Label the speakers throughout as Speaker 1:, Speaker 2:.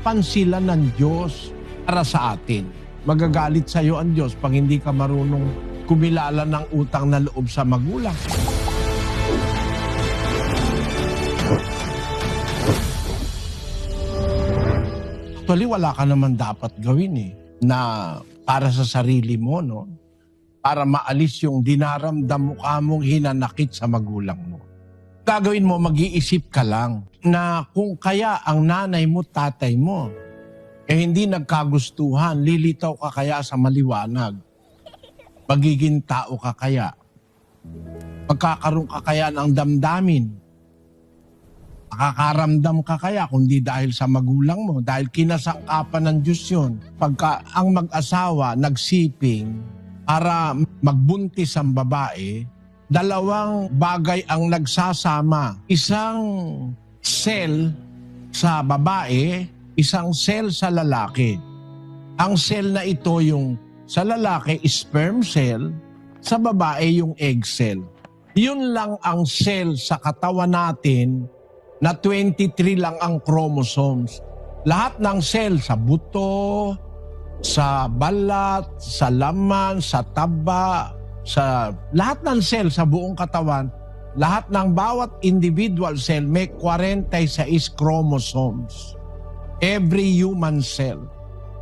Speaker 1: harapan sila ng Diyos para sa atin. Magagalit sa iyo ang Diyos pag hindi ka marunong kumilala ng utang na loob sa magulang. Actually, wala ka naman dapat gawin na para sa sarili mo, no? Para maalis yung dinaramdam mo kamong hinanakit sa magulang mo. Gagawin mo, mag-iisip ka lang na kung kaya ang nanay mo, tatay mo, hindi nagkagustuhan, lilitaw ka kaya sa maliwanag? Magiging tao ka kaya? Magkakaroon ka kaya ng damdamin? Nakakaramdam ka kaya kundi dahil sa magulang mo? Dahil kinasangkapan ng Diyos yun. Pagka ang mag-asawa nagsiping para magbuntis ang babae, dalawang bagay ang nagsasama. Isang cell sa babae, isang cell sa lalaki. Ang cell na ito yung sa lalaki, sperm cell, sa babae yung egg cell. Yun lang ang cell sa katawan natin na 23 lang ang chromosomes. Lahat ng cell sa buto, sa balat, sa laman, sa taba, sa lahat ng cell sa buong katawan, lahat ng bawat individual cell may 46 chromosomes. Every human cell.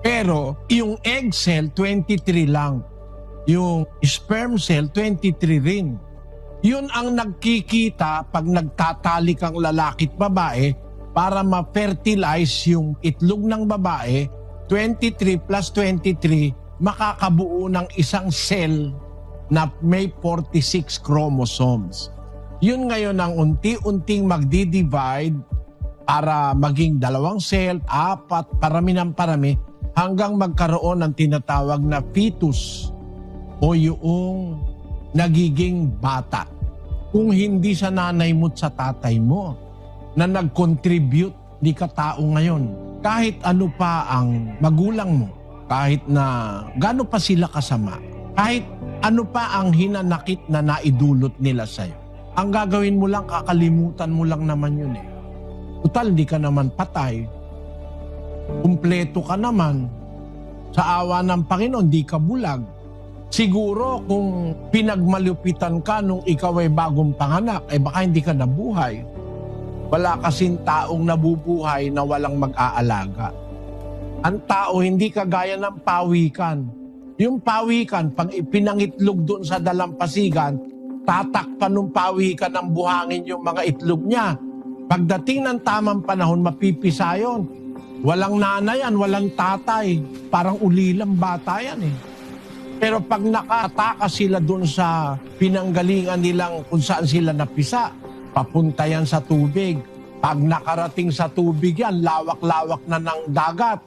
Speaker 1: Pero yung egg cell, 23 lang. Yung sperm cell, 23 rin. Yun ang nagkikita pag nagtatalik ang lalaki at babae para ma-fertilize yung itlog ng babae, 23 plus 23, makakabuo ng isang cell na may 46 chromosomes. Yun ngayon ang unti-unting magdi-divide para maging 2 cell, 4, parami ng parami, hanggang magkaroon ng tinatawag na fetus o yung nagiging bata. Kung hindi sa nanay mo at sa tatay mo na nag-contribute, di ka tao ngayon. Kahit ano pa ang magulang mo, kahit na gaano pa sila kasama, kahit ano pa ang hinanakit na naidulot nila sa'yo, ang gagawin mo lang, kakalimutan mo lang naman yun . Total, di ka naman patay. Kumpleto ka naman. Sa awa ng Panginoon, di ka bulag. Siguro kung pinagmalupitan ka nung ikaw ay bagong panganak, baka hindi ka nabuhay. Wala kasing taong nabubuhay na walang mag-aalaga. Ang tao hindi kagaya ng pawikan. Yung pawikan, pag ipinangitlog doon sa dalampasigan, tatakpan ng pawikan ng buhangin yung mga itlog niya. Pagdating ng tamang panahon, mapipisa yun. Walang nanayan, walang tatay. Parang ulilang bata yan . Pero pag nakataka sila doon sa pinanggalingan nilang kung saan sila napisa, papunta yan sa tubig. Pag nakarating sa tubig yan, lawak-lawak na ng dagat.